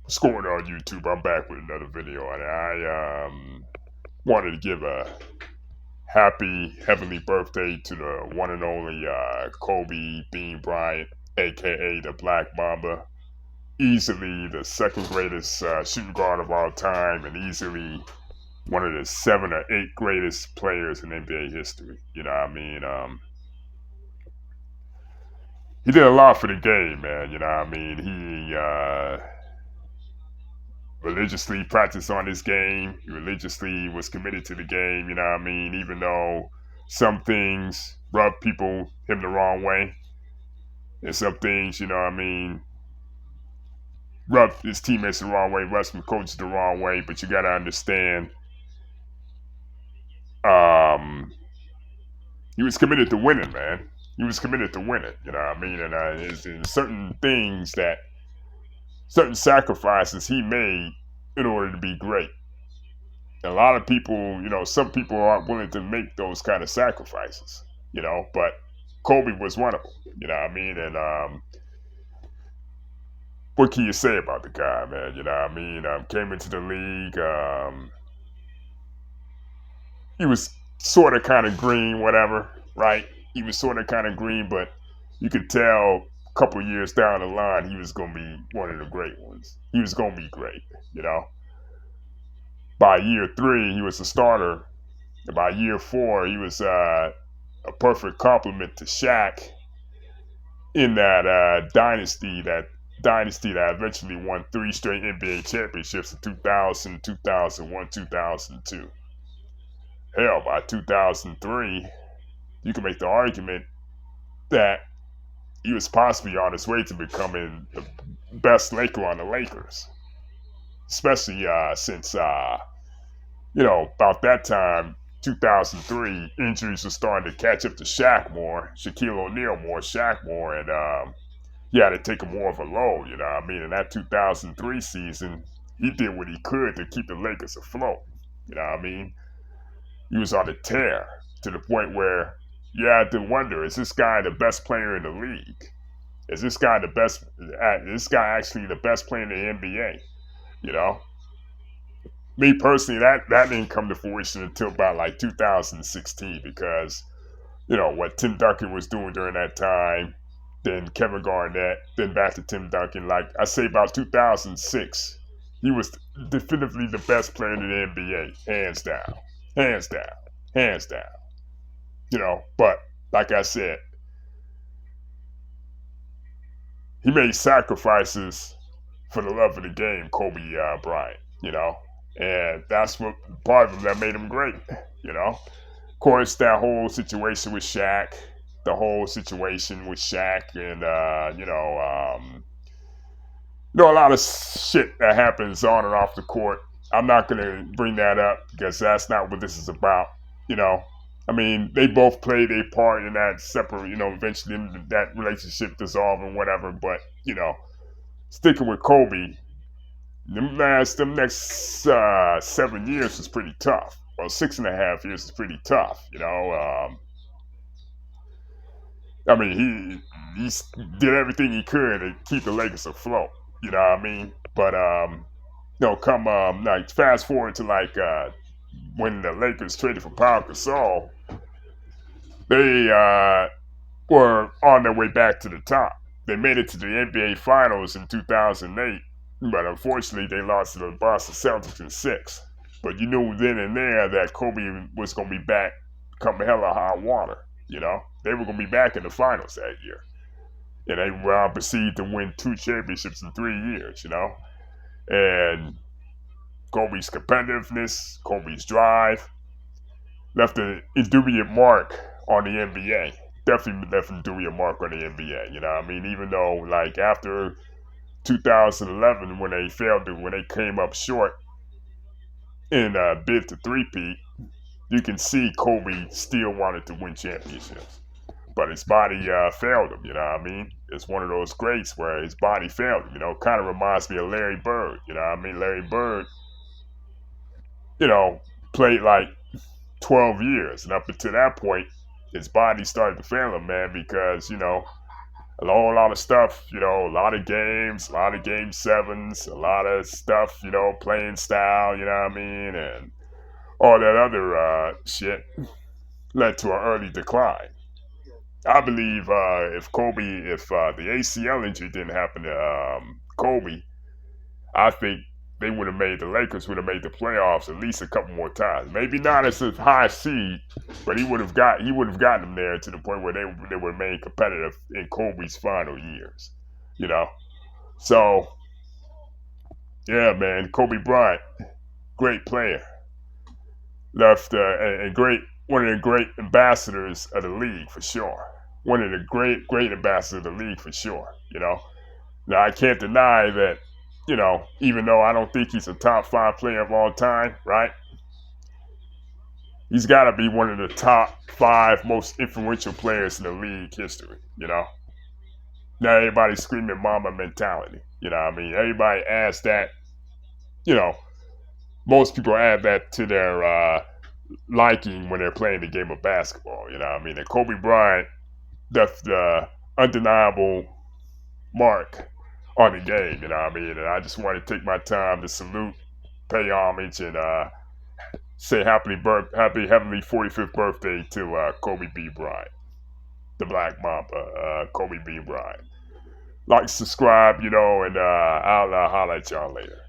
What's going on, YouTube? I'm back with another video, and I wanted to give a happy heavenly birthday to the one and only Kobe Bean Bryant, aka the Black Mamba. Easily the second greatest shooting guard of all time, and easily one of the 7 or 8 greatest players in NBA history. You know what I mean? He did a lot for the game, man. You know what I mean? He religiously practiced on his game. He religiously was committed to the game, you know what I mean? Even though some things rub people him the wrong way, and some things, you know what I mean, rub his teammates the wrong way, rub some coaches the wrong way, but you got to understand, um, he was committed to winning, man. He was committed to winning, you know what I mean? And there's certain things that, certain sacrifices he made in order to be great. A lot of people, some people aren't willing to make those kind of sacrifices, but Kobe was one of them, you know what I mean? And what can you say about the guy, man? You know what I mean? Came into the league, he was sort of kind of green, whatever, right? He was sort of kind of green, but you could tell a couple years down the line, he was going to be one of the great ones. He was going to be great, you know? By year 3, he was a starter. And by year 4, he was a perfect complement to Shaq in that dynasty that eventually won 3 straight NBA championships in 2000, 2001, 2002. Hell, by 2003, you can make the argument that he was possibly on his way to becoming the best Laker on the Lakers, especially since about that time, 2003, injuries were starting to catch up to Shaq more, Shaquille O'Neal more, Shaq more, and he had to take more of a load, you know what I mean? In that 2003 season, he did what he could to keep the Lakers afloat, you know what I mean? He was on a tear to the point where you had to wonder, is this guy the best player in the league? Is this guy actually the best player in the NBA, you know? Me personally, that didn't come to fruition until about like 2016 because what Tim Duncan was doing during that time, then Kevin Garnett, then back to Tim Duncan. Like I say, about 2006, he was definitively the best player in the NBA, hands down, hands down, hands down. But like I said, he made sacrifices for the love of the game, Kobe Bryant. And that's what part of that made him great. Of course, that whole situation with Shaq, and a lot of shit that happens on and off the court. I'm not gonna bring that up because that's not what this is about. You know, I mean, they both played a part in that separate. Eventually that relationship dissolved and whatever. But sticking with Kobe, them next 7 years was pretty tough. Well, 6.5 years is pretty tough. I mean, he did everything he could to keep the Lakers afloat. You know what I mean? But come like fast forward to like when the Lakers traded for Pau Gasol, they were on their way back to the top. They made it to the NBA Finals in 2008, but unfortunately they lost to the Boston Celtics in 6. But you knew then and there that Kobe was going to be back come hell or high water. They were going to be back in the finals that year. And they proceeded to win 2 championships in 3 years, And Kobe's competitiveness, Kobe's drive left an indubitable mark on the NBA. Definitely left an indubitable mark on the NBA, you know what I mean? Even though, like, after 2011, when they came up short in a bid to three-peat, you can see Kobe still wanted to win championships. But his body failed him, you know what I mean? It's one of those greats where his body failed him, kind of reminds me of Larry Bird, you know what I mean? Larry Bird, played like 12 years. And up until that point, his body started to fail him, man, because, A whole lot of stuff, a lot of games, a lot of game sevens, a lot of stuff, playing style, you know what I mean, and all that other shit led to an early decline. I believe if the ACL injury didn't happen to Kobe, I think they would have made the Lakers would have made the playoffs at least a couple more times. Maybe not as a high seed, but he would have gotten them there to the point where they would remain competitive in Kobe's final years. You know, so yeah, man, Kobe Bryant, great player, left and great one of the great ambassadors of the league for sure. One of the great ambassadors of the league for sure. Now I can't deny that, even though I don't think he's a top five player of all time, right? He's got to be one of the top five most influential players in the league history. Now everybody's screaming Mamba mentality. You know what I mean? Everybody adds that, you know, most people add that to their liking when they're playing the game of basketball. You know what I mean? And Kobe Bryant left the undeniable mark on the game. You know what I mean? And I just want to take my time to salute, pay homage, and say happy heavenly 45th birthday to Kobe B. Bryant, the Black Mamba, Kobe B. Bryant. Like, subscribe, and I'll holler at y'all later.